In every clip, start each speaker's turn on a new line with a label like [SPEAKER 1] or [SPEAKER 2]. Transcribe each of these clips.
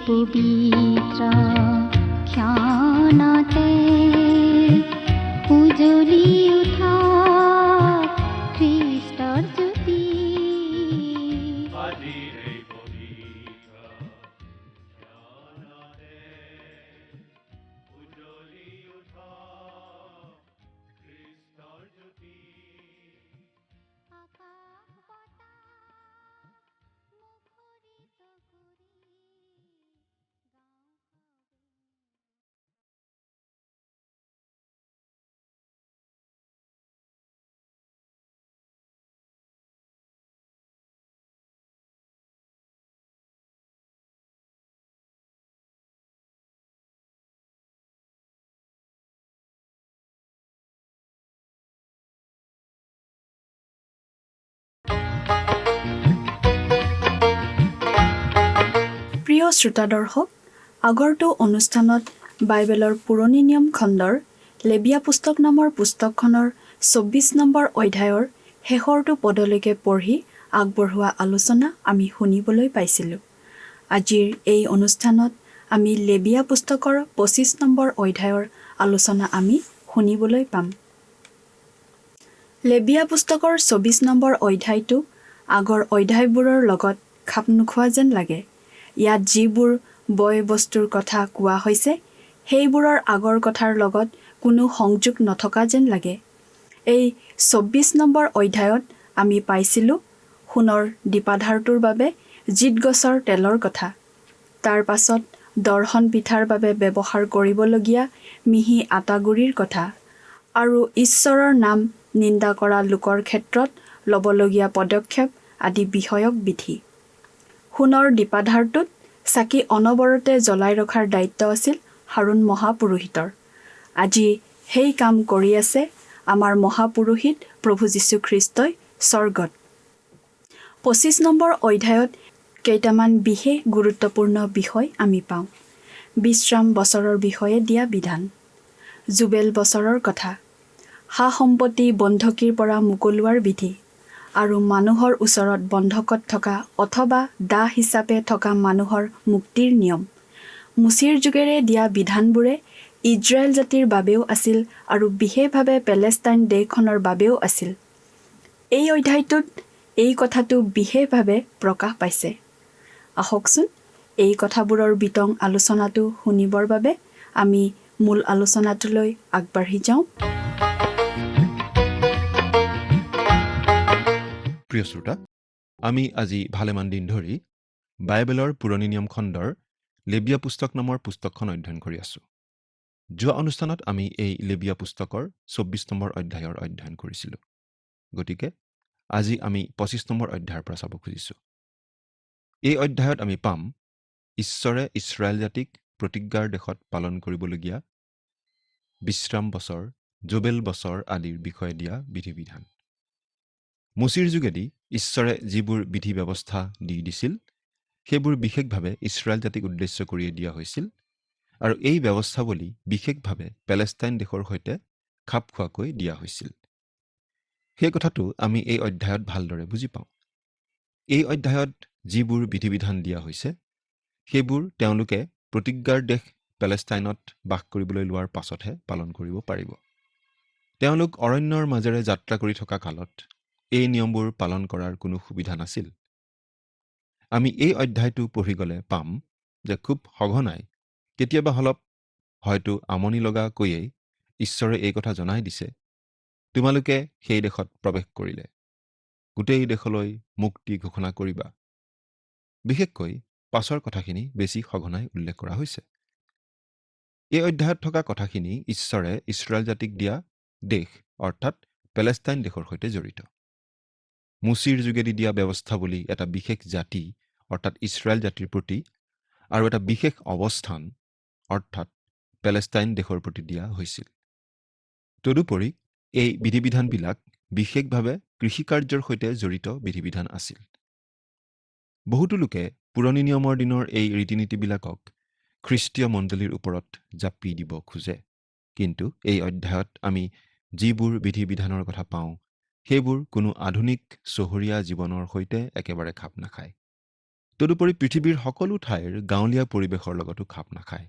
[SPEAKER 1] পবিত্ৰ ক্ষণতে উজলি উঠা খ্ৰীষ্টৰ জ্যোতি।
[SPEAKER 2] প্ৰিয় শ্ৰোতা দৰ্শক, আগৰটো অনুষ্ঠানত বাইবেলৰ পুৰণি নিয়ম খণ্ডৰ লেবিয়া পুস্তক নামৰ পুস্তকখনৰ ২৪ নম্বৰ অধ্যায়ৰ শেষৰটো পদলৈকে পঢ়ি আগবঢ়োৱা আলোচনা আমি শুনিবলৈ পাইছিলোঁ। আজিৰ এই অনুষ্ঠানত আমি লেবিয়া পুস্তকৰ ২৫ নম্বৰ অধ্যায়ৰ আলোচনা আমি শুনিবলৈ পাম। লেবিয়া পুস্তকৰ ২৪ নম্বৰ অধ্যায়টো আগৰ অধ্যায়বোৰৰ লগত খাপ নোখোৱা যেন লাগে। ইয়াত যিবোৰ বয় বস্তুৰ কথা কোৱা হৈছে সেইবোৰৰ আগৰ কথাৰ লগত কোনো সংযোগ নথকা যেন লাগে। এই ২৪ নম্বৰ অধ্যায়ত আমি পাইছিলোঁ সোণৰ দীপাধাৰটোৰ বাবে জিত গছৰ তেলৰ কথা। তাৰ পাছত দৰ্শন পিঠাৰ বাবে ব্যৱহাৰ কৰিবলগীয়া মিহি আটাগুৰিৰ কথা আৰু ঈশ্বৰৰ নাম নিন্দা কৰা লোকৰ ক্ষেত্ৰত ল'বলগীয়া পদক্ষেপ আদি বিষয়ক বিধি। সোণৰ দীপাধাৰটোত চাকি অনবৰতে জ্বলাই ৰখাৰ দায়িত্ব আছিল হাৰুণ মহাপুৰোহিতৰ। আজি সেই কাম কৰি আছে আমাৰ মহাপুৰোহিত প্ৰভু যীশুখ্ৰীষ্টই স্বৰ্গত। ২৫ নম্বৰ অধ্যায়ত কেইটামান বিশেষ গুৰুত্বপূৰ্ণ বিষয় আমি পাওঁ। বিশ্ৰাম বছৰৰ বিষয়ে দিয়া বিধান, জুবেল বছৰৰ কথা, সা সম্পত্তি বন্ধকীৰ পৰা মুকলোৱাৰ বিধি আৰু মানুহৰ ওচৰত বন্ধকত থকা অথবা দাহ হিচাপে থকা মানুহৰ মুক্তিৰ নিয়ম। মুচিৰ যুগেৰে দিয়া বিধানবোৰে ইজৰাইল জাতিৰ বাবেও আছিল আৰু বিশেষভাৱে পেলেষ্টাইন দেশখনৰ বাবেও আছিল। এই অধ্যায়টোত এই কথাটো বিশেষভাৱে প্ৰকাশ পাইছে। আহকচোন এই কথাবোৰৰ বিতং আলোচনাটো শুনিবৰ বাবে আমি মূল আলোচনাটোলৈ আগবাঢ়ি যাওঁ।
[SPEAKER 3] প্ৰিয় শ্ৰোতা, আমি আজি ভালেমান দিন ধৰি বাইবেলৰ পুৰণি নিয়ম খণ্ডৰ লেবিয়া পুস্তক নামৰ পুস্তকখন অধ্যয়ন কৰি আছোঁ। যোৱা অনুষ্ঠানত আমি এই লেবিয়া পুস্তকৰ ২৪ নম্বৰ অধ্যায়ৰ অধ্যয়ন কৰিছিলোঁ। গতিকে আজি আমি ২৫ নম্বৰ অধ্যায়ৰ পৰা চাব খুজিছোঁ। এই অধ্যায়ত আমি পাম ঈশ্বৰে ইছৰাইল জাতিক প্ৰতিজ্ঞাৰ দেশত পালন কৰিবলগীয়া বিশ্ৰাম বছৰ, জোবেল বছৰ আদিৰ বিষয়ে দিয়া বিধি বিধান। মুচিৰ যোগেদি ঈশ্বৰে যিবোৰ বিধি ব্যৱস্থা দি দিছিল সেইবোৰ বিশেষভাৱে ইছৰাইল জাতিক উদ্দেশ্য কৰিয়ে দিয়া হৈছিল আৰু এই ব্যৱস্থাৱলী বিশেষভাৱে পেলেষ্টাইন দেশৰ সৈতে খাপ খোৱাকৈ দিয়া হৈছিল। সেই কথাটো আমি এই অধ্যায়ত ভালদৰে বুজি পাওঁ। এই অধ্যায়ত যিবোৰ বিধি বিধান দিয়া হৈছে সেইবোৰ তেওঁলোকে প্ৰতিজ্ঞাৰ দেশ পেলেষ্টাইনত বাস কৰিবলৈ লোৱাৰ পাছতহে পালন কৰিব পাৰিব। তেওঁলোক অৰণ্যৰ মাজেৰে যাত্ৰা কৰি থকা কালত এই নিয়মবোৰ পালন কৰাৰ কোনো সুবিধা নাছিল। আমি এই অধ্যায়টো পঢ়ি গ'লে পাম যে খুব সঘনাই কেতিয়াবা অলপ হয়তো আমনি লগাকৈয়েই ঈশ্বৰে এই কথা জনাই দিছে, তোমালোকে সেই দেশত প্ৰৱেশ কৰিলে গোটেই দেশলৈ মুক্তি ঘোষণা কৰিবা। বিশেষকৈ পাছৰ কথাখিনি বেছি সঘনাই উল্লেখ কৰা হৈছে। এই অধ্যায়ত থকা কথাখিনি ঈশ্বৰে ইছৰাইল জাতিক দিয়া দেশ অৰ্থাৎ পেলেষ্টাইন দেশৰ সৈতে জড়িত। মুচিৰ যোগেদি দিয়া ব্যৱস্থা বুলি এটা বিশেষ জাতি অৰ্থাৎ ইছৰাইল জাতিৰ প্ৰতি আৰু এটা বিশেষ অৱস্থান অৰ্থাৎ পেলেষ্টাইন দেশৰ প্ৰতি দিয়া হৈছিল। তদুপৰি এই বিধিবিধানবিলাক বিশেষভাৱে কৃষিকাৰ্যৰ সৈতে জড়িত বিধিবিধান আছিল। বহুতো লোকে পুৰণি নিয়মৰ দিনৰ এই ৰীতি নীতিবিলাকক খ্ৰীষ্টীয় মণ্ডলীৰ ওপৰত জাপি দিব খোজে, কিন্তু এই অধ্যায়ত আমি যিবোৰ বিধি বিধানৰ কথা পাওঁ সেইবোৰ কোনো আধুনিক চহৰীয়া জীৱনৰ সৈতে একেবাৰে খাপ নাখায়। তদুপৰি পৃথিৱীৰ সকলো ঠাইৰ গাঁৱলীয়া পৰিৱেশৰ লগতো খাপ নাখায়,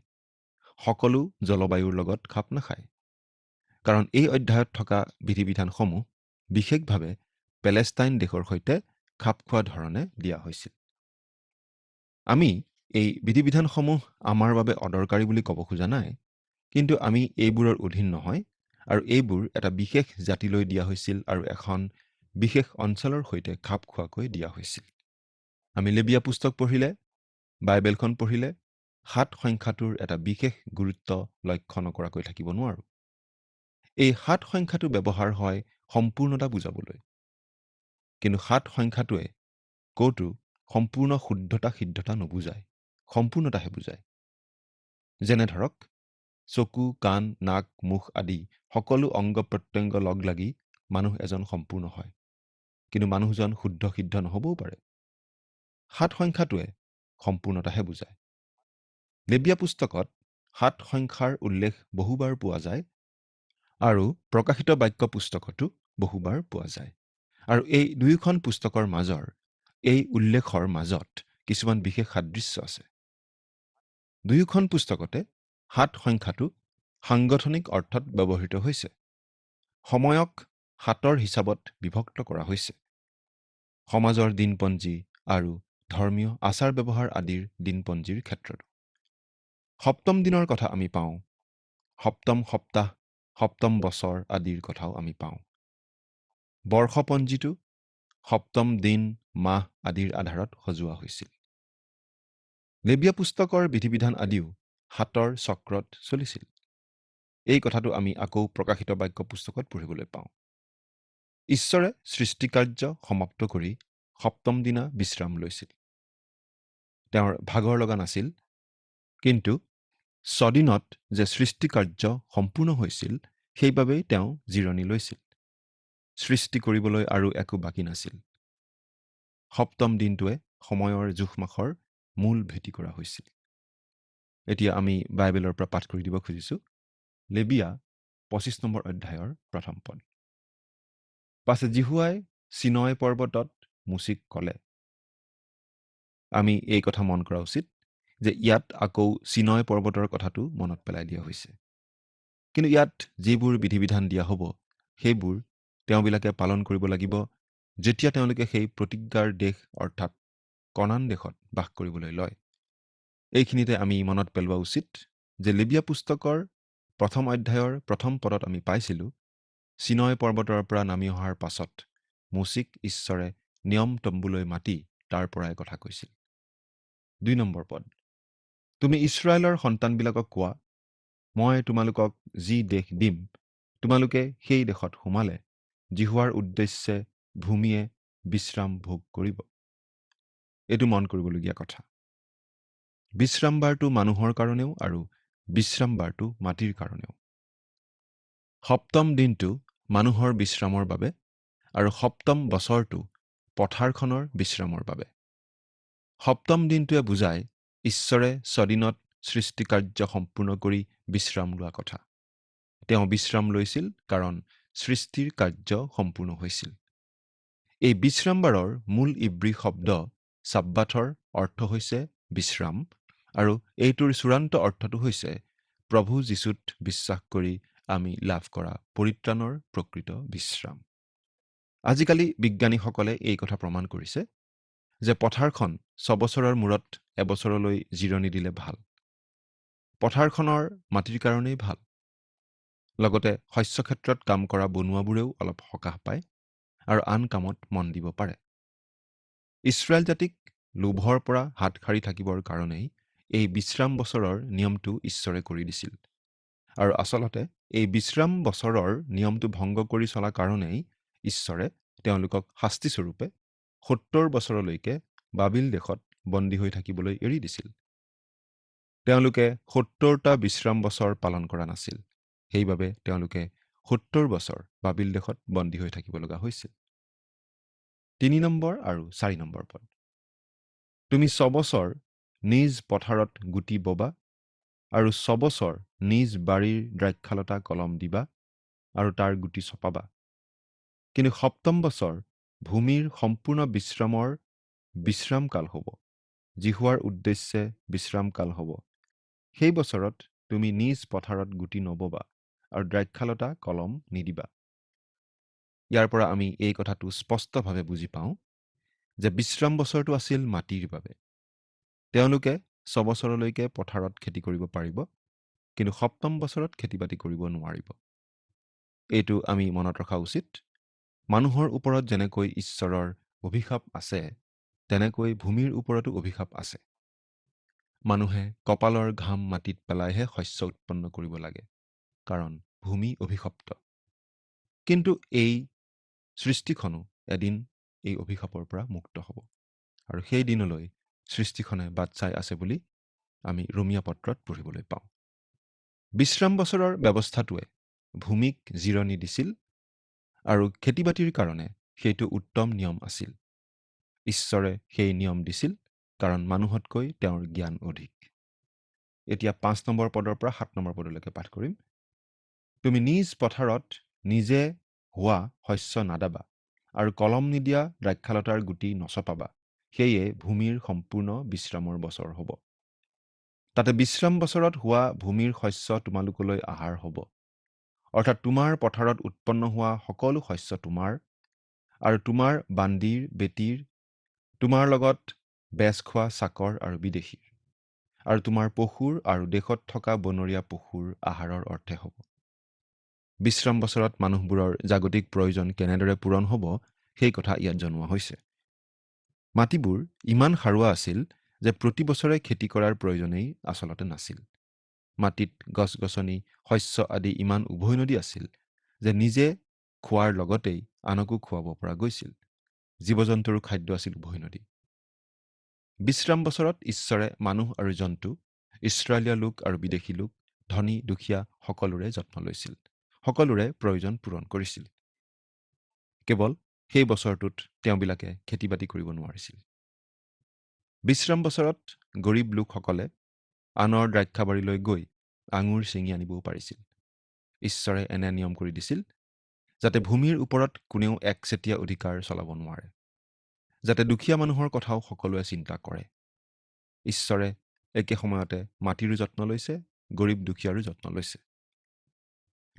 [SPEAKER 3] সকলো জলবায়ুৰ লগত খাপ নাখায়। কাৰণ এই অধ্যায়ত থকা বিধি বিধানসমূহ বিশেষভাৱে পেলেষ্টাইন দেশৰ সৈতে খাপ খোৱা ধৰণে দিয়া হৈছিল। আমি এই বিধি বিধানসমূহ আমাৰ বাবে অদৰকাৰী বুলি ক'ব খোজা নাই, কিন্তু আমি এইবোৰৰ অধীন নহয় আৰু এইবোৰ এটা বিশেষ জাতিলৈ দিয়া হৈছিল আৰু এখন বিশেষ অঞ্চলৰ সৈতে খাপ খোৱাকৈ দিয়া হৈছিল। আমি লেবিয়া পুস্তক পঢ়িলে, বাইবেলখন পঢ়িলে 7 সংখ্যাটোৰ এটা বিশেষ গুৰুত্ব লক্ষ্য নকৰাকৈ থাকিব নোৱাৰোঁ। এই 7 সংখ্যাটো ব্যৱহাৰ হয় সম্পূৰ্ণতা বুজাবলৈ, কিন্তু 7 সংখ্যাটোৱে ক'তো সম্পূৰ্ণ শুদ্ধতা সিদ্ধতা নুবুজায়, সম্পূৰ্ণতাহে বুজায়। যেনে ধৰক চকু, কাণ, নাক, মুখ আদি সকলো অংগ প্ৰত্যংগ লগ লাগি মানুহ এজন সম্পূৰ্ণ হয়, কিন্তু মানুহজন শুদ্ধ সিদ্ধ নহ'বও পাৰে। 7 সংখ্যাটোৱে সম্পূৰ্ণতাহে বুজায়। লেবিয়া পুস্তকত 7 সংখ্যাৰ উল্লেখ বহুবাৰ পোৱা যায় আৰু প্ৰকাশিত বাক্য পুস্তকতো বহুবাৰ পোৱা যায়। আৰু এই দুয়োখন পুস্তকৰ মাজৰ এই উল্লেখৰ মাজত কিছুমান বিশেষ সাদৃশ্য আছে। দুয়োখন পুস্তকতে 7 সংখ্যাটো সাংগঠনিক অৰ্থত ব্যৱহৃত হৈছে। সময়ক 7ৰ হিচাপত বিভক্ত কৰা হৈছে। সমাজৰ দিনপঞ্জী আৰু ধৰ্মীয় আচাৰ ব্যৱহাৰ আদিৰ দিনপঞ্জীৰ ক্ষেত্ৰতো। সপ্তম দিনৰ কথা আমি পাওঁ, সপ্তম সপ্তাহ, সপ্তম বছৰ আদিৰ কথাও আমি পাওঁ। বৰ্ষপঞ্জীটো সপ্তম দিন, মাহ আদিৰ আধাৰত সজোৱা হৈছিল। লেবিয়া পুস্তকৰ বিধি বিধান আদিও 7ৰ চক্ৰত চলিছিল। এই কথাটো আমি আকৌ প্ৰকাশিত বাক্য পুস্তকত পঢ়িবলৈ পাওঁ। ঈশ্বৰে সৃষ্টিকাৰ্য সমাপ্ত কৰি সপ্তম দিনা বিশ্ৰাম লৈছিল। তেওঁৰ ভাগৰ লগা নাছিল, কিন্তু 6 দিনত যে সৃষ্টিকাৰ্য সম্পূৰ্ণ হৈছিল সেইবাবেই তেওঁ জিৰণি লৈছিল। সৃষ্টি কৰিবলৈ আৰু একো বাকী নাছিল। সপ্তম দিনটোৱে সময়ৰ জোখমাখৰ মূল ভেটি কৰা হৈছিল। এতিয়া আমি বাইবেলৰ পৰা পাঠ কৰি দিব খুজিছোঁ লেবিয়া 25 নম্বৰ অধ্যায়ৰ প্ৰথম পদ। পাছে জিহুৱাই চিনয় পৰ্বতত মুচিক ক'লে। আমি এই কথা মন কৰা উচিত যে ইয়াত আকৌ চিনয় পৰ্বতৰ কথাটো মনত পেলাই দিয়া হৈছে। কিন্তু ইয়াত যিবোৰ বিধি বিধান দিয়া হ'ব সেইবোৰ তেওঁবিলাকে পালন কৰিব লাগিব যেতিয়া তেওঁলোকে সেই প্ৰতিজ্ঞাৰ দেশ অৰ্থাৎ কনান দেশত বাস কৰিবলৈ লয়। এইখিনিতে আমি মনত পেলোৱা উচিত যে লেবিয়া পুস্তকৰ প্ৰথম অধ্যায়ৰ প্ৰথম পদত আমি পাইছিলোঁ চিনয় পৰ্বতৰ পৰা নামি অহাৰ পাছত মুচিক ঈশ্বৰে নিয়ম তম্বুলৈ মাতি তাৰ পৰাই কথা কৈছিল। 2 নম্বৰ পদ, তুমি ইছৰাইলৰ সন্তানবিলাকক কোৱা, মই তোমালোকক যি দেশ দিম তোমালোকে সেই দেশত সোমালে জিহুৱাৰ উদ্দেশ্যে ভূমিয়ে বিশ্ৰাম ভোগ কৰিব। এইটো মন কৰিবলগীয়া কথা। বিশ্ৰামবাৰটো মানুহৰ কাৰণেও আৰু বিশ্ৰামবাৰটো মাটিৰ কাৰণেও। সপ্তম দিনটো মানুহৰ বিশ্ৰামৰ বাবে আৰু সপ্তম বছৰটো পথাৰখনৰ বিশ্ৰামৰ বাবে। সপ্তম দিনটোৱে বুজায় ঈশ্বৰে 6 দিনত সৃষ্টিকাৰ্য সম্পূৰ্ণ কৰি বিশ্ৰাম লোৱা কথা। তেওঁ বিশ্ৰাম লৈছিল কাৰণ সৃষ্টিৰ কাৰ্য সম্পূৰ্ণ হৈছিল। এই বিশ্ৰামবাৰৰ মূল ইব্ৰী শব্দ চাব্বাথৰ অৰ্থ হৈছে বিশ্ৰাম আৰু এইটোৰ চূড়ান্ত অৰ্থটো হৈছে প্ৰভু যীশুত বিশ্বাস কৰি আমি লাভ কৰা পৰিত্ৰাণৰ প্ৰকৃত বিশ্ৰাম। আজিকালি বিজ্ঞানীসকলে এই কথা প্ৰমাণ কৰিছে যে পথাৰখন 6 বছৰৰ মূৰত এবছৰলৈ জিৰণি দিলে ভাল। পথাৰখনৰ মাটিৰ কাৰণেই ভাল। লগতে শস্য ক্ষেত্ৰত কাম কৰা বনুৱাবোৰেও অলপ সকাহ পায় আৰু আন কামত মন দিব পাৰে। ইছৰাইল জাতিক লোভৰ পৰা হাত সাৰি থাকিবৰ কাৰণেই এই বিশ্ৰাম বছৰৰ নিয়মটো ঈশ্বৰে কৰি দিছিল। আৰু আচলতে এই বিশ্ৰাম বছৰৰ নিয়মটো ভংগ কৰি চলা কাৰণেই ঈশ্বৰে তেওঁলোকক শাস্তিস্বৰূপে 70 বছৰলৈকে বাবিল দেশত বন্দী হৈ থাকিবলৈ এৰি দিছিল। তেওঁলোকে 70টা বিশ্ৰাম বছৰ পালন কৰা নাছিল। সেইবাবে তেওঁলোকে 70 বছৰ বাবিল দেশত বন্দী হৈ থাকিব লগা হৈছিল। 3 নম্বৰ আৰু 4 নম্বৰ পদ, তুমি 6 বছৰ নিজ পথাৰত গুটি ববা আৰু 6 বছৰ নিজ বাৰীৰ দ্ৰাক্ষালতা কলম দিবা আৰু তাৰ গুটি চপাবা। কিন্তু সপ্তম বছৰ ভূমিৰ সম্পূৰ্ণ বিশ্ৰামৰ বিশ্ৰামকাল হ'ব। জিহুৱাৰ উদ্দেশ্যে বিশ্ৰামকাল হ'ব। সেই বছৰত তুমি নিজ পথাৰত গুটি নববা আৰু দ্ৰাক্ষালতা কলম নিদিবা। ইয়াৰ পৰা আমি এই কথাটো স্পষ্টভাৱে বুজি পাওঁ যে বিশ্ৰাম বছৰটো আছিল মাটিৰ বাবে। তেওঁলোকে 6 বছৰলৈকে পথাৰত খেতি কৰিব পাৰিব, কিন্তু 7ম বছৰত খেতি-বাতি কৰিব নোৱাৰিব। এইটো আমি মনত ৰখা উচিত। মানুহৰ ওপৰত যেনেকৈ ঈশ্বৰৰ অভিশাপ আছে, তেনেকৈ ভূমিৰ ওপৰতো অভিশাপ আছে। মানুহে কপালৰ ঘাম মাটিত পেলাইহে শস্য উৎপন্ন কৰিব লাগে, কাৰণ ভূমি অভিশপ্ত। কিন্তু এই সৃষ্টিখনো এদিন এই অভিশাপৰ পৰা মুক্ত হ'ব, আৰু সেই দিনলৈ সৃষ্টিখনে বাট চাই আছে বুলি আমি ৰোমীয়া পত্ৰত পঢ়িবলৈ পাওঁ। বিশ্ৰাম বছৰৰ ব্যৱস্থাটোৱে ভূমিক জিৰণি দিছিল, আৰু খেতি-বাতিৰ কাৰণে সেইটো উত্তম নিয়ম আছিল। ঈশ্বৰে সেই নিয়ম দিছিল, কাৰণ মানুহতকৈ তেওঁৰ জ্ঞান অধিক। এতিয়া 5 নম্বৰ পদৰ পৰা 7 নম্বৰ পদলৈকে পাঠ কৰিম। তুমি নিজ পথাৰত নিজে হোৱা শস্য নাদাবা, আৰু কলম নিদিয়া দ্ৰাক্ষালতাৰ গুটি নচপাবা। সেয়ে ভূমিৰ সম্পূৰ্ণ বিশ্ৰামৰ বছৰ হ'ব। তাতে বিশ্ৰাম বছৰত হোৱা ভূমিৰ শস্য তোমালোকলৈ আহাৰ হ'ব। অৰ্থাৎ তোমাৰ পথাৰত উৎপন্ন হোৱা সকলো শস্য তোমাৰ, আৰু তোমাৰ বান্দিৰ বেটীৰ, তোমাৰ লগত বেচ খোৱা চাকৰ আৰু বিদেশীৰ, আৰু তোমাৰ পশুৰ আৰু দেশত থকা বনৰীয়া পশুৰ আহাৰৰ অৰ্থে হ'ব। বিশ্ৰাম বছৰত মানুহবোৰৰ জাগতিক প্ৰয়োজন কেনেদৰে পূৰণ হ'ব, সেই কথা ইয়াত জনোৱা হৈছে। মাটিবোৰ ইমান সাৰুৱা আছিল যে প্ৰতি বছৰে খেতি কৰাৰ প্ৰয়োজনেই আচলতে নাছিল। মাটিত গছ-গছনি, শস্য আদি ইমান উভৈনদী আছিল যে নিজে খোৱাৰ লগতেই আনকো খুৱাব পৰা গৈছিল। জীৱ-জন্তুৰো খাদ্য আছিল উভৈনদী। বিশ্ৰাম বছৰত ঈশ্বৰে মানুহ আৰু জন্তু, ইছৰাইলীয় লোক আৰু বিদেশী লোক, ধনী দুখীয়া সকলোৰে যত্ন লৈছিল, সকলোৰে প্ৰয়োজন পূৰণ কৰিছিল। কেৱল সেই বছৰটোত তেওঁবিলাকে খেতি-বাতি কৰিব নোৱাৰিছিল। বিশ্ৰাম বছৰত গৰীব লোকসকলে আনৰ দ্ৰাক্ষাবাৰীলৈ গৈ আঙুৰ ছিঙি আনিবও পাৰিছিল। ঈশ্বৰে এনে নিয়ম কৰি দিছিল যাতে ভূমিৰ ওপৰত কোনেও একচেটিয়া অধিকাৰ চলাব নোৱাৰে, যাতে দুখীয়া মানুহৰ কথাও সকলোৱে চিন্তা কৰে। ঈশ্বৰে একে সময়তে মাটিৰো যত্ন লৈছে, গৰীব দুখীয়াৰো যত্ন লৈছে।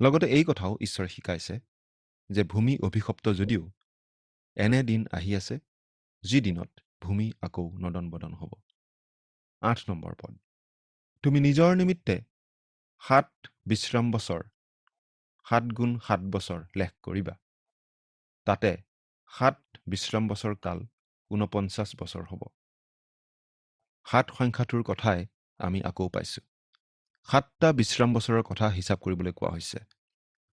[SPEAKER 3] লগতে এই কথাও ঈশ্বৰে শিকাইছে যে ভূমি অভিশপ্ত যদিও এনে দিন আহি আছে যি দিনত ভূমি আকৌ নদন বদন হ'ব। 8 নম্বৰ পদ। তুমি নিজৰ নিমিত্তে 7 বিশ্ৰাম বছৰ 7 গুণ 7 বছৰ লেখ কৰিবা। তাতে 7 বিশ্ৰাম বছৰ কাল 49 বছৰ হ'ব। 7 সংখ্যাটোৰ কথাই আমি আকৌ পাইছোঁ। 7টা বিশ্ৰাম বছৰৰ কথা হিচাপ কৰিবলৈ কোৱা হৈছে।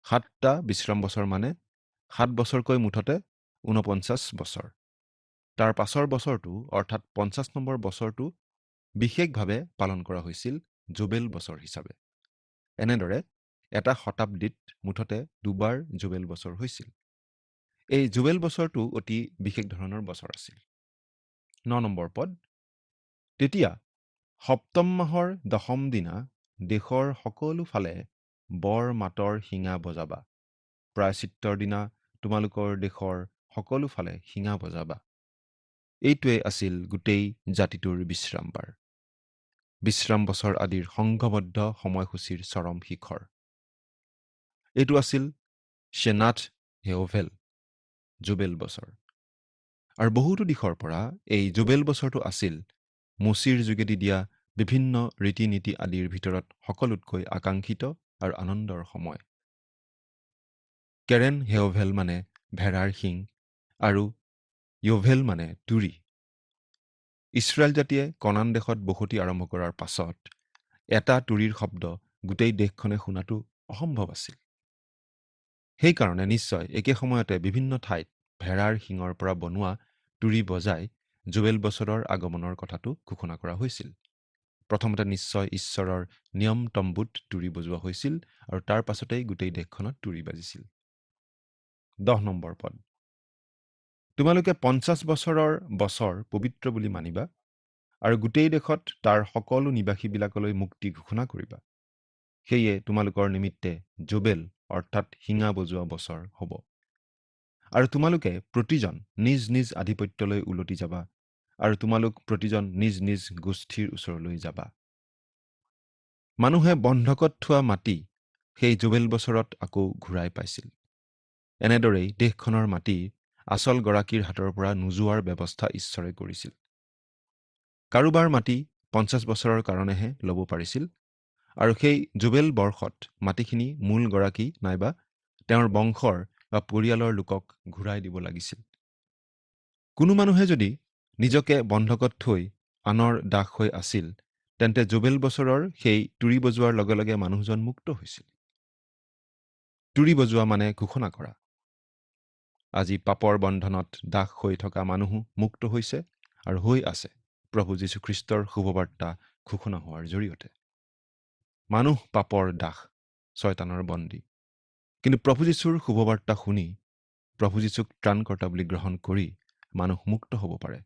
[SPEAKER 3] 7টা বিশ্ৰাম বছৰ মানে 7 বছৰকৈ মুঠতে 49 বছৰ। তাৰ পাছৰ বছৰটো অৰ্থাৎ 50 নম্বৰ বছৰটো বিশেষভাৱে পালন কৰা হৈছিল জোবেল বছৰ হিচাপে। এনেদৰে এটা শতাব্দীত মুঠতে দুবাৰ জোবেল বছৰ হৈছিল। এই জোবেল বছৰটো অতি বিশেষ ধৰণৰ বছৰ আছিল। 9 নম্বৰ পদ। তেতিয়া 7ম মাহৰ 10ম দিনা দেশৰ সকলো ফালে বৰ মাতৰ শিঙা বজাবা। প্ৰায়শ্চিত্তৰ দিনা তোমালোকৰ দেশৰ সকলো ফালে শিঙা বজাবা। এইটোৱে আছিল গোটেই জাতিটোৰ বিশ্ৰামবাৰ। বিশ্ৰাম বছৰ আদিৰ সংঘবদ্ধ সময়সূচীৰ চৰম শিখৰ। এইটো আছিল শ্বেনাথ হেয়ভেল, জোবেল বছৰ। আৰু বহুতো দিশৰ পৰা এই জোবেল বছৰটো আছিল মচীৰ যোগেদি দিয়া বিভিন্ন ৰীতি-নীতি আদিৰ ভিতৰত সকলোতকৈ আকাংক্ষিত আৰু আনন্দৰ সময়। কেৰেন হেয়ভেল মানে ভেড়াৰ শিং, আৰু য়ভেল মানে তুৰি। ইছৰাইল জাতিয়ে কনান দেশত বসতি আৰম্ভ কৰাৰ পাছত এটা তুৰিৰ শব্দ গোটেই দেশখনে শুনাটো অসম্ভৱ আছিল। সেইকাৰণে নিশ্চয় একে সময়তে বিভিন্ন ঠাইত ভেড়াৰ শিঙৰ পৰা বনোৱা তুৰি বজাই জোবেল বছৰৰ আগমনৰ কথাটো ঘোষণা কৰা হৈছিল। প্ৰথমতে নিশ্চয় ঈশ্বৰৰ নিয়ম তম্বুত তুৰি বজোৱা হৈছিল, আৰু তাৰ পাছতেই গোটেই দেশখনত তুৰি বাজিছিল। 10 নম্বৰ পদ। তোমালোকে 50 বছৰৰ বছৰ পবিত্ৰ বুলি মানিবা, আৰু গোটেই দেশত তাৰ সকলো নিবাসীবিলাকলৈ মুক্তি ঘোষণা কৰিবা। সেয়ে তোমালোকৰ নিমিত্তে জোবেল অৰ্থাৎ শিঙা বজোৱা বছৰ হ'ব। আৰু তোমালোকে প্ৰতিজন নিজ নিজ আধিপত্যলৈ উলটি যাবা, আৰু তোমালোক প্ৰতিজন নিজ নিজ গোষ্ঠীৰ ওচৰলৈ যাবা। মানুহে বন্ধকত থোৱা মাটি সেই জুবেল বছৰত আকৌ ঘূৰাই পাইছিল। এনেদৰেই দেশখনৰ মাটি আচল গৰাকীৰ হাতৰ পৰা নোযোৱাৰ ব্যৱস্থা ঈশ্বৰে কৰিছিল। কাৰোবাৰ মাটি 50 বছৰৰ কাৰণেহে ল'ব পাৰিছিল আৰু সেই জুবেল বৰ্ষত মাটিখিনি মূল গৰাকী নাইবা তেওঁৰ বংশৰ বা পৰিয়ালৰ লোকক ঘূৰাই দিব লাগিছিল। কোনো মানুহে যদি নিজকে বন্ধকত থৈ আনৰ দাস হৈ আছিল, তেন্তে জুবেল বছৰৰ সেই তুৰি বজোৱাৰ লগে লগে মানুহজন মুক্ত হৈছিল। তুৰি বজোৱা মানে ঘোষণা কৰা। আজি পাপৰ বন্ধনত দাস হৈ থকা মানুহো মুক্ত হৈছে আৰু হৈ আছে প্ৰভু যীশুখ্ৰীষ্টৰ শুভবাৰ্তা ঘোষণা হোৱাৰ জৰিয়তে। মানুহ পাপৰ দাস, শয়তানৰ বন্দী। কিন্তু প্ৰভু যীশুৰ শুভবাৰ্তা শুনি প্ৰভু যীশুক ত্ৰাণকৰ্তা বুলি গ্ৰহণ কৰি মানুহ মুক্ত হ'ব পাৰে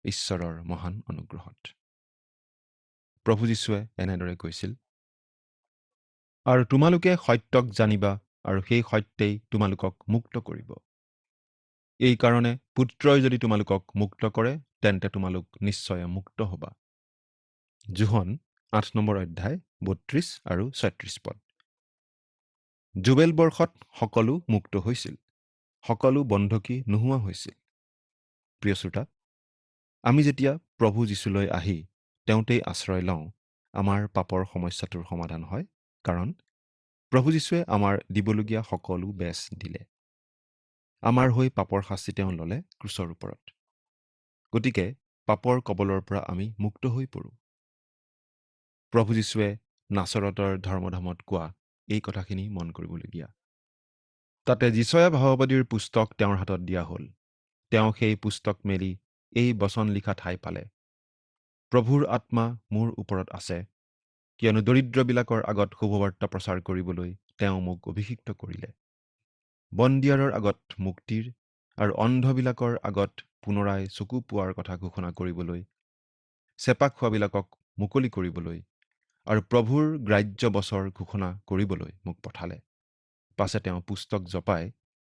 [SPEAKER 3] ঈশ্বৰৰ মহান অনুগ্ৰহত। প্ৰভু যীশুৱে এনেদৰে কৈছিল, আৰু তোমালোকে সত্যক জানিবা আৰু সেই সত্যই তোমালোকক মুক্ত কৰিব। এই কাৰণে পুত্ৰই যদি তোমালোকক মুক্ত কৰে, তেন্তে তোমালোক নিশ্চয় মুক্ত হ'বা। যোহন 8 নম্বৰ অধ্যায় 32 আৰু 36 পদ। জুবেল বৰ্ষত সকলো মুক্ত হৈছিল, সকলো বন্ধকী নোহোৱা হৈছিল। প্ৰিয় শ্ৰোতা, আমি যেতিয়া প্ৰভু যীশুলৈ আহি তেওঁতেই আশ্ৰয় লওঁ, আমাৰ পাপৰ সমস্যাটোৰ সমাধান হয়, কাৰণ প্ৰভু যীশুৱে আমাৰ দিবলগীয়া সকলো বেচ দিলে। আমাৰ হৈ পাপৰ শাস্তি তেওঁ ল'লে ক্ৰুচৰ ওপৰত। গতিকে পাপৰ কবলৰ পৰা আমি মুক্ত হৈ পৰোঁ। প্ৰভু যীশুৱে নাচৰতৰ ধৰ্মধামত কোৱা এই কথাখিনি মন কৰিবলগীয়া। তাতে যিচয়া ভাৱবাদীৰ পুস্তক তেওঁৰ হাতত দিয়া হ'ল। তেওঁ সেই পুস্তক মেলি এই বচন লিখা ঠাই পালে, প্ৰভুৰ আত্মা মোৰ ওপৰত আছে, কিয়নো দৰিদ্ৰবিলাকৰ আগত শুভবাৰ্তা প্ৰচাৰ কৰিবলৈ তেওঁ মোক অভিষিক্ত কৰিলে। বন্দিয়াৰৰ আগত মুক্তিৰ আৰু অন্ধবিলাকৰ আগত পুনৰাই চকু পোৱাৰ কথা ঘোষণা কৰিবলৈ, চেপা খোৱাবিলাকক মুকলি কৰিবলৈ আৰু প্ৰভুৰ গ্ৰাহ্য বছৰ ঘোষণা কৰিবলৈ মোক পঠালে। পাছে তেওঁ পুস্তক জপাই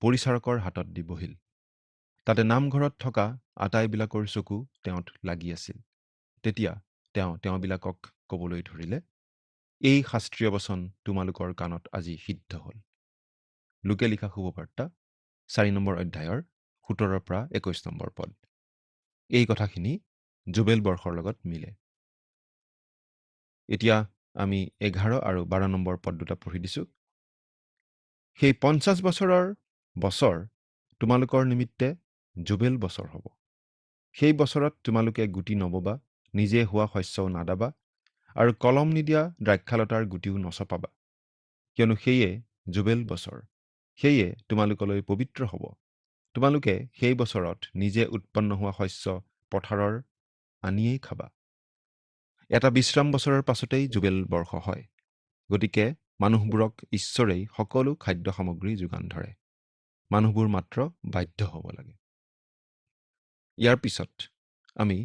[SPEAKER 3] পৰিচাৰকৰ হাতত দি বহিল। তাতে নামঘৰত থকা আটাইবিলাকৰ চকু তেওঁত লাগি আছিল। তেতিয়া তেওঁবিলাকক ক'বলৈ ধৰিলে, এই শাস্ত্ৰীয় বচন তোমালোকৰ কাণত আজি সিদ্ধ হ'ল। লোকে লিখা শুভবাৰ্তা 4 নম্বৰ অধ্যায়ৰ 17 পৰা 21 নম্বৰ পদ। এই কথাখিনি জুবেল বৰ্ষৰ লগত মিলে। এতিয়া আমি 11 আৰু 12 নম্বৰ পদ দুটা পঢ়ি দিছোঁ। সেই 50 বছৰৰ বছৰ তোমালোকৰ নিমিত্তে জুবেল বছৰ হ'ব। সেই বছৰত তোমালোকে গুটি নববা, নিজে হোৱা শস্যও নাদাবা আৰু কলম নিদিয়া দ্ৰাক্ষালতাৰ গুটিও নচপাবা, কিয়নো সেয়ে জুবেল বছৰ, সেয়ে তোমালোকলৈ পবিত্ৰ হ'ব। তোমালোকে সেই বছৰত নিজে উৎপন্ন হোৱা শস্য পথাৰৰ আনিয়েই খাবা। এটা বিশ্ৰাম বছৰৰ পাছতেই জুবেল বৰ্ষ হয়। গতিকে মানুহবোৰক ঈশ্বৰেই সকলো খাদ্য সামগ্ৰী যোগান ধৰে। মানুহবোৰ মাত্ৰ বাধ্য হ'ব লাগে। ইয়াৰ পিছত আমি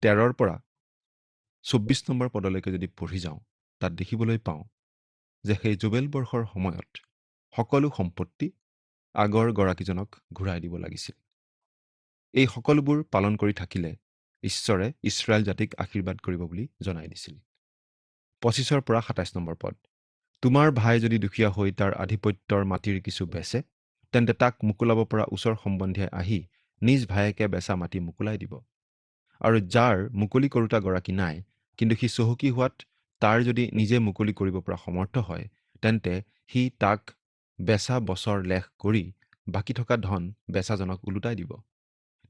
[SPEAKER 3] 13 পৰা 24 নম্বৰ পদলৈকে যদি পঢ়ি যাওঁ, তাত দেখিবলৈ পাওঁ যে সেই জুবেল বৰ্ষৰ সময়ত সকলো সম্পত্তি আগৰ গৰাকীজনক ঘূৰাই দিব লাগিছিল। এই সকলোবোৰ পালন কৰি থাকিলে ঈশ্বৰে ইছৰাইল জাতিক আশীৰ্বাদ কৰিব বুলি জনাই দিছিল। 25 পৰা 27 নম্বৰ পদ। তোমাৰ ভাই যদি দুখীয়া হৈ তাৰ আধিপত্যৰ মাটিৰ কিছু বেচে, তেন্তে তাক মোকোলাব পৰা ওচৰ সম্বন্ধীয়াই আহি নিজ ভায়েকে বেচা মাটি মোকোলাই দিব। আৰু যাৰ মুকলি কৰোতা গৰাকী নাই, কিন্তু সি চহকী হোৱাত তাৰ যদি নিজে মুকলি কৰিব পৰা সমৰ্থ হয়, তেন্তে সি তাক বেচা বছৰ লেখ কৰি বাকী থকা ধন বেচাজনক ওলোটাই দিব।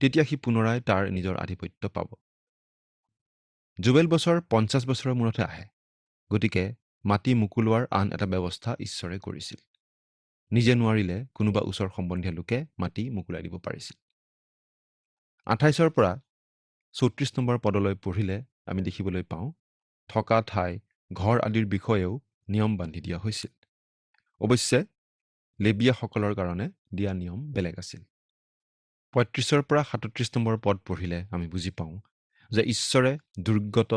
[SPEAKER 3] তেতিয়া সি পুনৰাই তাৰ নিজৰ আধিপত্য পাব। জুবেল বছৰ 50 বছৰৰ মূৰতহে আহে। গতিকে মাটি মুকলোৱাৰ আন এটা ব্যৱস্থা ঈশ্বৰে কৰিছিল। নিজে নোৱাৰিলে কোনোবা ওচৰ সম্বন্ধীয় লোকে মাটি মুকলাই দিব পাৰিছিল। 28 পৰা 34 নম্বৰ পদলৈ পঢ়িলে আমি দেখিবলৈ পাওঁ, থকা ঠাই, ঘৰ আদিৰ বিষয়েও নিয়ম বান্ধি দিয়া হৈছিল। অৱশ্যে লেবীয়াসকলৰ কাৰণে দিয়া নিয়ম বেলেগ আছিল। 35 পৰা 37 নম্বৰ পদ পঢ়িলে আমি বুজি পাওঁ যে ঈশ্বৰে দুৰ্গত,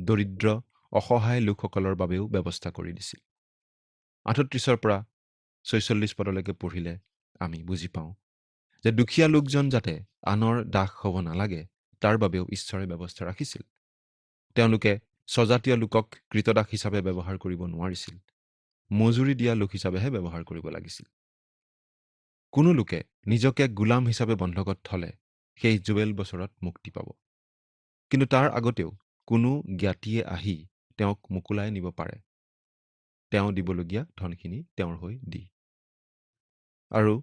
[SPEAKER 3] দৰিদ্ৰ, অসহায় লোকসকলৰ বাবেও ব্যৱস্থা কৰি দিছিল। 38 পৰা 46 পদলৈকে পঢ়িলে আমি বুজি পাওঁ যে দুখীয়া লোকজন যাতে আনৰ দাস হ'ব নালাগে, তাৰ বাবেও ঈশ্বৰে ব্যৱস্থা ৰাখিছিল। তেওঁলোকে স্বজাতীয় লোকক কৃতদাস হিচাপে ব্যৱহাৰ কৰিব নোৱাৰিছিল। মজুৰি দিয়া লোক হিচাপেহে ব্যৱহাৰ কৰিব লাগিছিল। কোনো লোকে নিজকে গোলাম হিচাপে বন্ধকত থলে সেই জুৱেল বছৰত মুক্তি পাব। কিন্তু তাৰ আগতেও কোনো জ্ঞাতিয়ে আহি তেওঁক মোকোলাই নিব পাৰে, তেওঁ দিবলগীয়া ধনখিনি তেওঁৰ হৈ দি। আৰু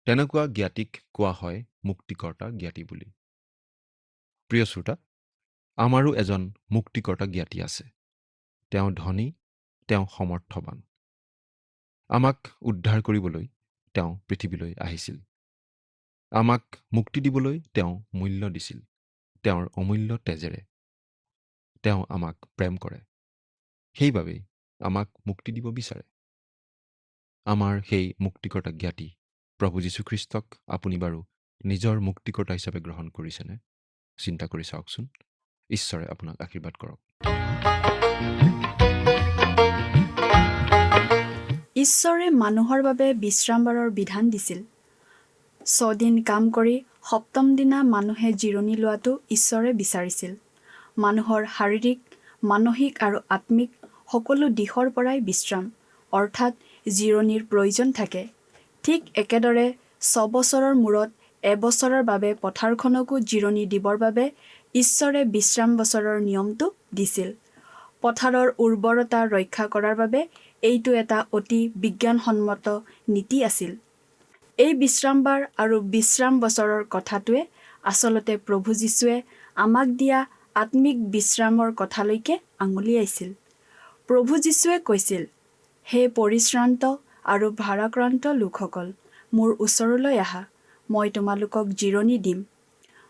[SPEAKER 3] তেনেকুৱা জ্ঞাতিক কোৱা হয় মুক্তিকৰ্তা জ্ঞাতি বুলি। প্ৰিয় শ্ৰোতা, আমাৰো এজন মুক্তিকৰ্তা জ্ঞাতি আছে। তেওঁ ধনী, তেওঁ সমৰ্থবান। আমাক উদ্ধাৰ কৰিবলৈ তেওঁ পৃথিৱীলৈ আহিছিল। আমাক মুক্তি দিবলৈ তেওঁ মূল্য দিছিল, তেওঁৰ অমূল্য তেজেৰে। তেওঁ আমাক প্ৰেম কৰে, সেইবাবেই আমাক মুক্তি দিব বিচাৰে। আমাৰ সেই মুক্তিকৰ্তা জ্ঞাতি প্ৰভু যীশুখ্ৰীষ্টক আপুনি বাৰু নিজৰ মুক্তিকৰ্তা হিচাপে গ্ৰহণ কৰিছেনে? চিন্তা কৰি চাওকচোন। ঈশ্বৰে আপোনাক আশীৰ্বাদ কৰক।
[SPEAKER 2] ঈশ্বৰে মানুহৰ বাবে বিশ্ৰামবাৰৰ বিধান দিছিল। 6 দিন কাম কৰি 7ম দিনা মানুহে জিৰণি লোৱাটো ঈশ্বৰে বিচাৰিছিল। মানুহৰ শাৰীৰিক, মানসিক আৰু আত্মিক সকলো দিশৰ পৰাই বিশ্ৰাম অৰ্থাৎ জিৰণিৰ প্ৰয়োজন থাকে। ঠিক একেদৰে 6 বছৰৰ মূৰত এবছৰৰ বাবে পথাৰখনকো জিৰণি দিবৰ বাবে ঈশ্বৰে বিশ্ৰাম বছৰৰ নিয়মটো দিছিল। পথাৰৰ উৰ্বৰতা ৰক্ষা কৰাৰ বাবে এইটো এটা অতি বিজ্ঞানসন্মত নীতি আছিল। এই বিশ্ৰামবাৰ আৰু বিশ্ৰাম বছৰৰ কথাটোৱে আচলতে প্ৰভু যীশুৱে আমাক দিয়া আত্মিক বিশ্ৰামৰ কথালৈকে আঙুলিয়াইছিল। প্ৰভু যীশুৱে কৈছিল, হে পৰিশ্ৰান্ত আৰু ভাৰাক্ৰান্ত লোকসকল, মোৰ ওচৰলৈ আহা, মই তোমালোকক জিৰণি দিম।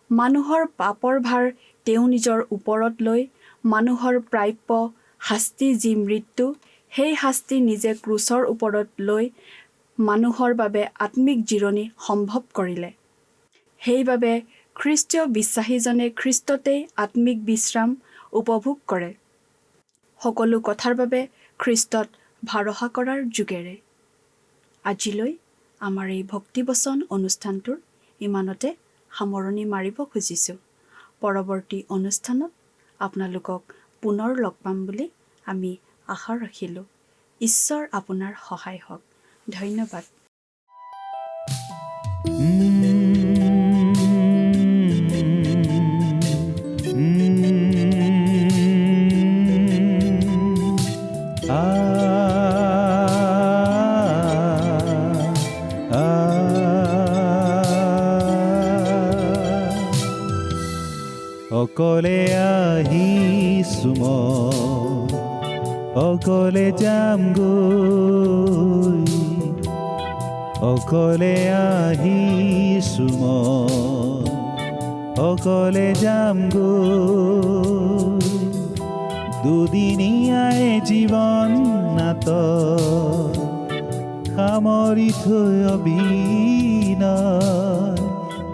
[SPEAKER 2] মানুহৰ পাপৰ ভাৰ তেওঁ নিজৰ ওপৰত লৈ মানুহৰ প্ৰাপ্য শাস্তি যি মৃত্যু, সেই শাস্তি নিজে ক্ৰুচৰ ওপৰত লৈ মানুহৰ বাবে আত্মিক জিৰণি সম্ভৱ কৰিলে। সেইবাবে খ্ৰীষ্টীয় বিশ্বাসীজনে খ্ৰীষ্টতেই আত্মিক বিশ্ৰাম উপভোগ কৰে। সকলো কথাৰ বাবে খ্ৰীষ্টত ভৰসা কৰাৰ যোগেৰে। আজিলৈ আমাৰ এই ভক্তিবচন অনুষ্ঠানটোৰ ইমানতে সামৰণি মাৰিব খুজিছোঁ। পৰৱৰ্তী অনুষ্ঠানত আপোনালোকক পুনৰ লগ পাম বুলি আমি আশা ৰাখিলোঁ। ঈশ্বৰ আপোনাৰ সহায় হওক। ধন্যবাদ।
[SPEAKER 4] অকলে আহিছোঁ মই, অকলে যামগৈ, অকলে আহিছোঁ মই, অকলে যামগৈ। দুদিনীয়াই জীৱন নাট সামৰি থৈ অবিনয়,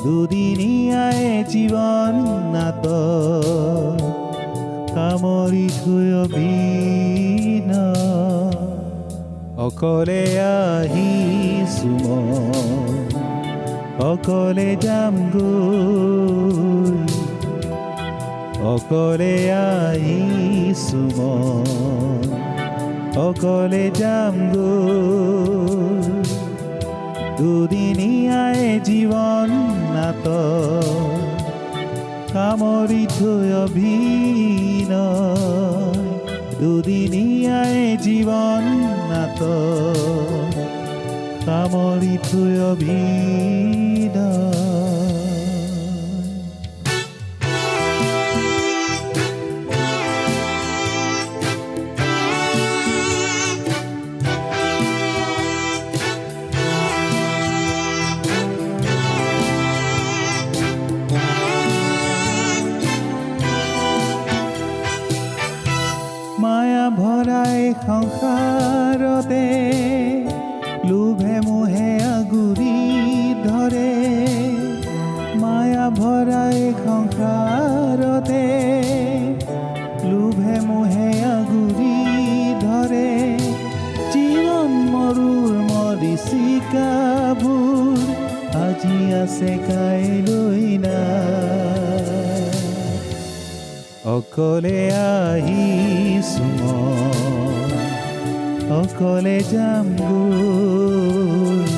[SPEAKER 4] দুদিনীয়াই জীৱন নাট সামৰি থৈ অবিনয়। অকলে আহিছোঁ মই, অকলে যামগৈ, অকলে আহিছোঁ মই, অকলে যামগৈ। দুদিনীয়াই জীৱন নাট সামৰি থৈ অভিনয়, দুদিনীয়াই জীৱন নাট সামৰি থৈ অভিনয়। মায়া ভৰাই সংসাৰতে লোভে মোহে আগুৰি ধৰে, মায়া ভৰাই সংসাৰতে লোভে মোহে আগুৰি ধৰে। জীৱন মৰুৰ মৰিচিকাবোৰ আজি আছে কাইলৈ নাই, অকলে আহিছো মই, অকলে যাম গৈ,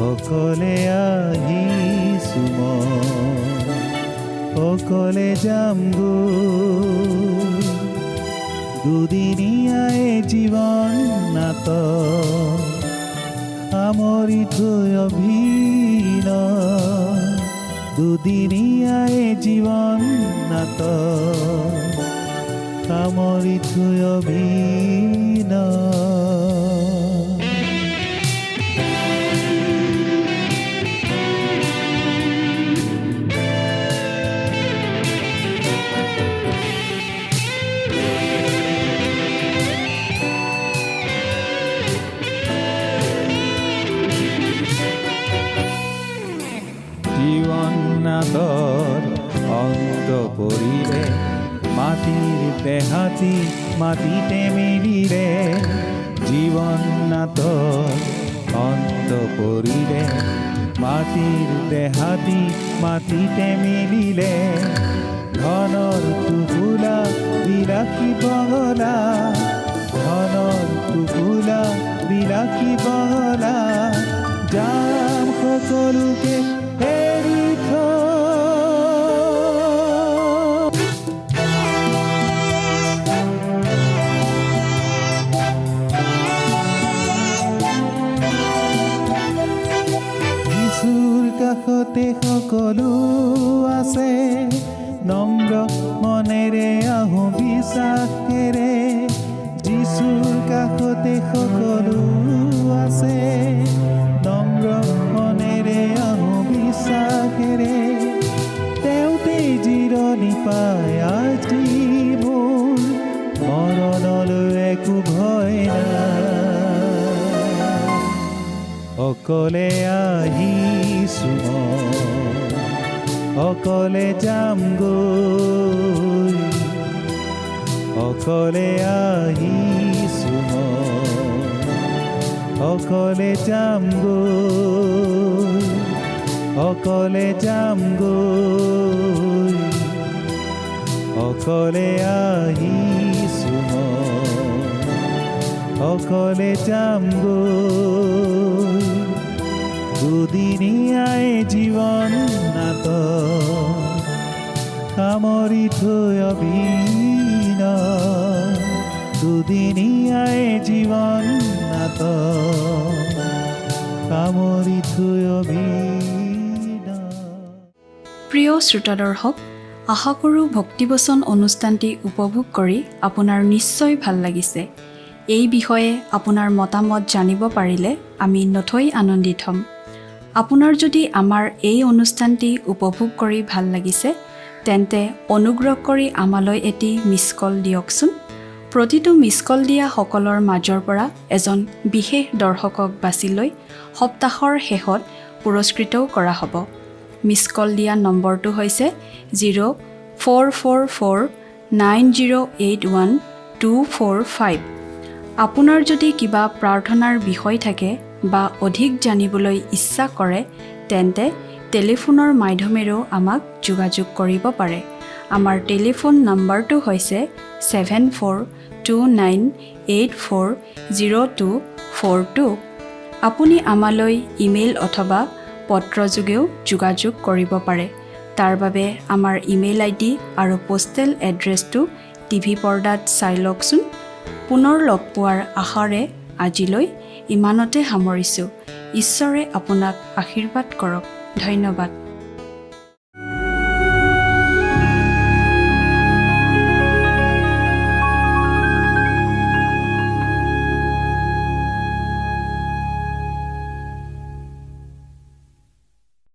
[SPEAKER 4] অকলে আহিছো মই, অকলে যাম গৈ। দুদিনীয়াই জীৱন নাট সামৰি থৈ অভিনয়, দুদিনীয়াই জীৱন নাট সামৰি থৈ অভিনয়। জীৱন নাটৰ অন্ত পৰিলে, মাটিৰ দেহাতি মাটিতে মিলিলে। জীৱন নাটৰ অন্ত পৰিলে, মাটিৰ দেহাতি মাটিতে মিলিলে। ধনৰ টোপোলা বিলাসী বঙলা, ধনৰ টোপোলা বিলাসী বঙলা, যাম সকলোকে এৰি থৈ। যিচুৰ কাষতে সকলো আছে, নম্ৰ মনেৰে আহোঁ বিশ্বাসেৰে। যিচুৰ কাষতে সকলো আছে, নম্ৰ মনেৰে আহোঁ বিশ্বাসেৰে। তেওঁতে জিৰণি পায় আজি মোৰ, মৰণলৈ একো ভয় নাই। অকলে আহিছো মই, অকলে যাম গৈ, অকলে আহিছো মই, অকলে যাম গৈ, অকলে যাম গৈ, অকলে আহিছো মই, অকলে যাম গৈ। দুদিনীয়াই জীৱন নাট সামৰি থৈ অভিনয়, দুদিনীয়াই জীৱন নাট সামৰি থৈ অভিনয়।
[SPEAKER 2] প্ৰিয় শ্ৰোতা দৰ্শক, আশা কৰোঁ ভক্তিবচন অনুষ্ঠানটি উপভোগ কৰি আপোনাৰ নিশ্চয় ভাল লাগিছে। এই বিষয়ে আপোনাৰ মতামত জানিব পাৰিলে আমি নথৈ আনন্দিত হ'ম। আপোনাৰ যদি আমাৰ এই অনুষ্ঠানটি উপভোগ কৰি ভাল লাগিছে, তেন্তে অনুগ্ৰহ কৰি আমালৈ এটি মিছ কল দিয়কচোন। প্ৰতিটো মিছ কল দিয়া সকলৰ মাজৰ পৰা এজন বিশেষ দৰ্শকক বাছি লৈ সপ্তাহৰ শেষত পুৰস্কৃতও কৰা হ'ব। মিছ কল দিয়া নম্বৰটো হৈছে 04449081 আপোনাৰ যদি কিবা প্ৰাৰ্থনাৰ বিষয় থাকে বা অধিক জানিবলৈ ইচ্ছা কৰে, তেন্তে টেলিফোনৰ মাধ্যমেৰেও আমাক যোগাযোগ কৰিব পাৰে। আমাৰ টেলিফোন নম্বৰটো হৈছে 7429840242। আপুনি আমালৈ ইমেইল অথবা পত্ৰযোগেও যোগাযোগ কৰিব পাৰে। তাৰ বাবে আমাৰ ইমেইল ID আৰু পোষ্টেল এড্ৰেছটো টিভি পৰ্দাত চাই লওকচোন। পুনৰ লগ পোৱাৰ আশাৰে আজিলৈ ইমানতে সামৰিছোঁ। ঈশ্বৰে আপোনাক আশীৰ্বাদ কৰক। ধন্যবাদ।